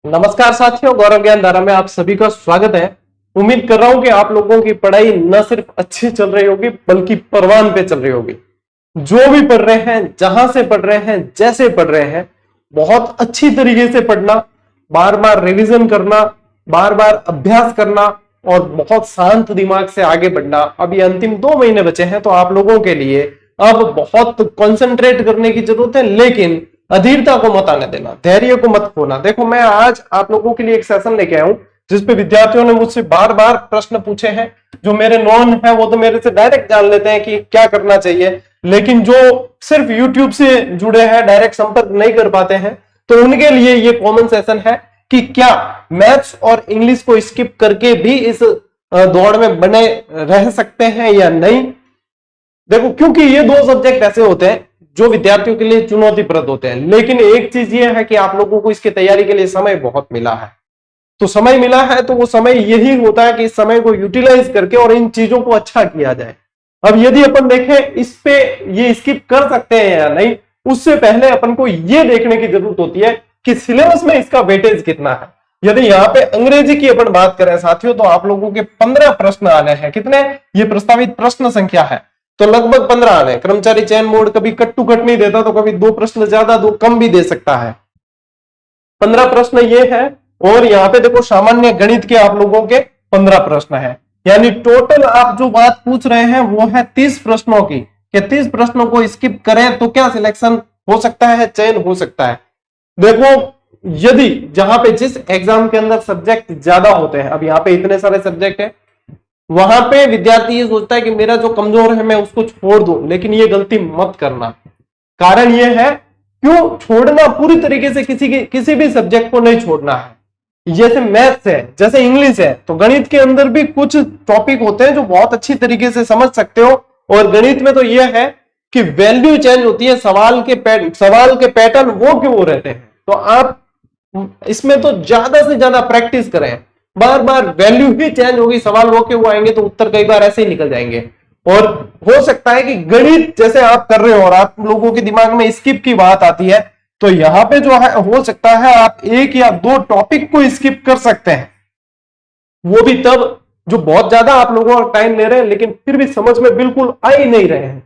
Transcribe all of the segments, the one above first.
नमस्कार साथियों, गौरव ज्ञान धारा में आप सभी का स्वागत है। उम्मीद कर रहा हूं कि आप लोगों की पढ़ाई न सिर्फ अच्छी चल रही होगी बल्कि परवान पे चल रही होगी। जो भी पढ़ रहे हैं, जहां से पढ़ रहे हैं, जैसे पढ़ रहे हैं, बहुत अच्छी तरीके से पढ़ना, बार बार रिवीजन करना, बार बार अभ्यास करना और बहुत शांत दिमाग से आगे बढ़ना। अभी अंतिम 2 महीने बचे हैं तो आप लोगों के लिए अब बहुत कंसंट्रेट करने की जरूरत है, लेकिन अधीरता को मत आने देना, धैर्य को मत खोना। देखो, मैं आज आप लोगों के लिए एक सेशन लेके आया हूं जिसपे विद्यार्थियों ने मुझसे बार बार प्रश्न पूछे हैं। जो मेरे नॉन है वो तो मेरे से डायरेक्ट जान लेते हैं कि क्या करना चाहिए, लेकिन जो सिर्फ यूट्यूब से जुड़े हैं, डायरेक्ट संपर्क नहीं कर पाते हैं, तो उनके लिए ये कॉमन सेशन है कि क्या मैथ्स और इंग्लिश को स्किप करके भी इस दौड़ में बने रह सकते हैं या नहीं। देखो, क्योंकि ये 2 सब्जेक्ट ऐसे होते हैं जो विद्यार्थियों के लिए चुनौतीप्रद होते हैं, लेकिन एक चीज ये है कि आप लोगों को इसकी तैयारी के लिए समय बहुत मिला है। तो समय मिला है तो वो समय यही होता है कि इस समय को यूटिलाइज करके और इन चीजों को अच्छा किया जाए। अब यदि अपन देखें इस पे ये स्किप कर सकते हैं या नहीं, उससे पहले अपन को ये देखने की जरूरत होती है कि सिलेबस में इसका वेटेज कितना है। यदि यहाँ पे अंग्रेजी की अपन बात करें साथियों, तो आप लोगों के 15 प्रश्न आने हैं। कितने? ये प्रस्तावित प्रश्न संख्या है, तो लगभग 15 आने। कर्मचारी चयन मोड कभी कट टू कट नहीं देता, तो कभी 2 प्रश्न ज्यादा 2 कम भी दे सकता है। 15 प्रश्न ये है। और यहाँ पे देखो, सामान्य गणित के आप लोगों के 15 प्रश्न है, यानी टोटल आप जो बात पूछ रहे हैं वो है 30 प्रश्नों की। कि 30 प्रश्नों को स्किप करें तो क्या सिलेक्शन हो सकता है, चयन हो सकता है। देखो, यदि जहां पे जिस एग्जाम के अंदर सब्जेक्ट ज्यादा होते हैं, अब यहाँ पे इतने सारे सब्जेक्ट है, वहां पे विद्यार्थी ये सोचता है कि मेरा जो कमजोर है मैं उसको छोड़ दूं, लेकिन ये गलती मत करना। कारण ये है, क्यों छोड़ना, पूरी तरीके से किसी भी सब्जेक्ट को नहीं छोड़ना है। जैसे मैथ्स है, जैसे इंग्लिश है, तो गणित के अंदर भी कुछ टॉपिक होते हैं जो बहुत अच्छी तरीके से समझ सकते हो। और गणित में तो यह है कि वैल्यू चेंज होती है, सवाल के पैटर्न वो क्यों रहते हैं। तो आप इसमें तो ज्यादा से ज्यादा प्रैक्टिस करें, बार बार वैल्यू ही चेंज होगी, सवाल वो के वो आएंगे तो उत्तर कई बार ऐसे ही निकल जाएंगे। और हो सकता है कि गणित जैसे आप कर रहे हो और आप लोगों के दिमाग में स्किप की बात आती है, तो यहां पे जो है हो सकता है आप 1 या 2 टॉपिक को स्किप कर सकते हैं। वो भी तब जो बहुत ज्यादा आप लोगों का टाइम ले रहे हैं लेकिन फिर भी समझ में बिल्कुल आ ही नहीं रहे हैं,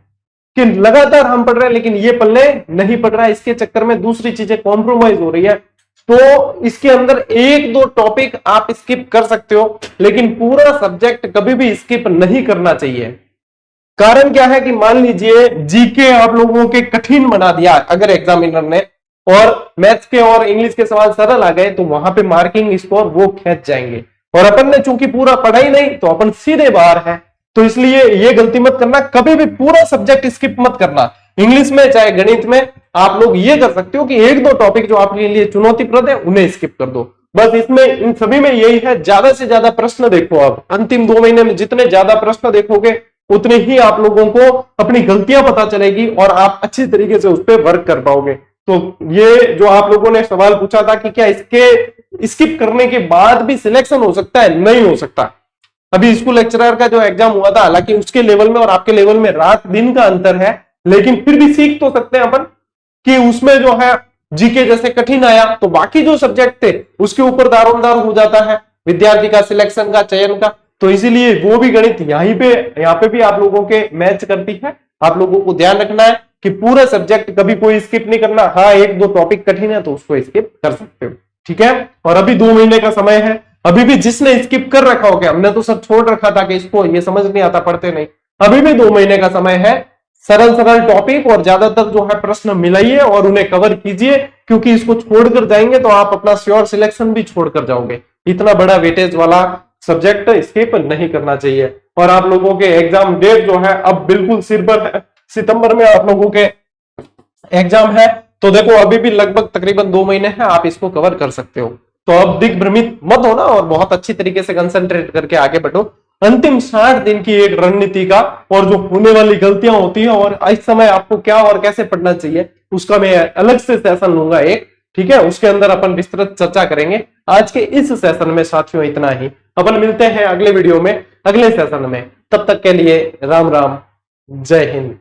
कि लगातार हम पढ़ रहे हैं लेकिन ये पल्ले नहीं पढ़ रहा है, इसके चक्कर में दूसरी चीजें कॉम्प्रोमाइज हो रही है। तो इसके अंदर 1-2 टॉपिक आप स्किप कर सकते हो, लेकिन पूरा सब्जेक्ट कभी भी स्किप नहीं करना चाहिए। कारण क्या है कि मान लीजिए जीके आप लोगों के कठिन बना दिया अगर एग्जामिनर ने, और मैथ्स के और इंग्लिश के सवाल सरल आ गए, तो वहां पे मार्किंग स्कोर वो खींच जाएंगे। और अपन ने चूंकि पूरा पढ़ा ही नहीं तो अपन सीधे बाहर है। तो इसलिए ये गलती मत करना, कभी भी पूरा सब्जेक्ट स्किप मत करना। इंग्लिश में चाहे गणित में आप लोग ये कर सकते हो कि 1-2 टॉपिक जो आपके लिए चुनौतीप्रद है उन्हें स्किप कर दो। बस इसमें इन सभी में यही है, ज्यादा से ज्यादा प्रश्न देखो। आप अंतिम 2 महीने में जितने ज्यादा प्रश्न देखोगे उतने ही आप लोगों को अपनी गलतियां पता चलेगी और आप अच्छी तरीके से उस पर वर्क कर पाओगे। तो ये जो आप लोगों ने सवाल पूछा था कि क्या इसके स्किप करने के बाद भी सिलेक्शन हो सकता है, नहीं हो सकता। अभी स्कूल लेक्चरर का जो एग्जाम हुआ था, हालांकि उसके लेवल में और आपके लेवल में रात दिन का अंतर है, लेकिन फिर भी सीख तो सकते हैं अपन कि उसमें जो है जीके जैसे कठिन आया तो बाकी जो सब्जेक्ट थे उसके ऊपर दारोमदार हो जाता है विद्यार्थी का सिलेक्शन का, चयन का। तो इसीलिए वो भी गणित यहाँ पे भी आप लोगों के मैच करती है। आप लोगों को ध्यान रखना है कि पूरा सब्जेक्ट कभी कोई स्किप नहीं करना। हाँ, 1-2 टॉपिक कठिन है तो उसको स्किप कर सकते हो, ठीक है। और अभी 2 महीने का समय है। अभी भी जिसने स्किप कर रखा हो, क्या हमने तो सब छोड़ रखा था कि इसको ये समझ नहीं आता, पढ़ते नहीं, अभी भी 2 महीने का समय है। सरल टॉपिक और ज्यादातर जो है प्रश्न मिलाइए और उन्हें कवर कीजिए, क्योंकि इसको छोड़कर जाएंगे तो आप अपना श्योर सिलेक्शन भी छोड़कर जाओगे। इतना बड़ा वेटेज वाला सब्जेक्ट स्किप नहीं करना चाहिए। और आप लोगों के एग्जाम डेट जो है अब बिल्कुल सिर पर है, सितंबर में आप लोगों के एग्जाम है। तो देखो, अभी भी लगभग तकरीबन 2 महीने हैं, आप इसको कवर कर सकते हो। तो अब दिग्भ्रमित मत होना और बहुत अच्छी तरीके से कंसंट्रेट करके आगे बढ़ो। अंतिम 60 दिन की एक रणनीति का और जो होने वाली गलतियां होती है और इस समय आपको क्या और कैसे पढ़ना चाहिए उसका मैं अलग से सेशन लूंगा एक, ठीक है। उसके अंदर अपन विस्तृत चर्चा करेंगे। आज के इस सेशन में साथियों इतना ही। अपन मिलते हैं अगले वीडियो में, अगले सेशन में। तब तक के लिए राम राम, जय हिंद।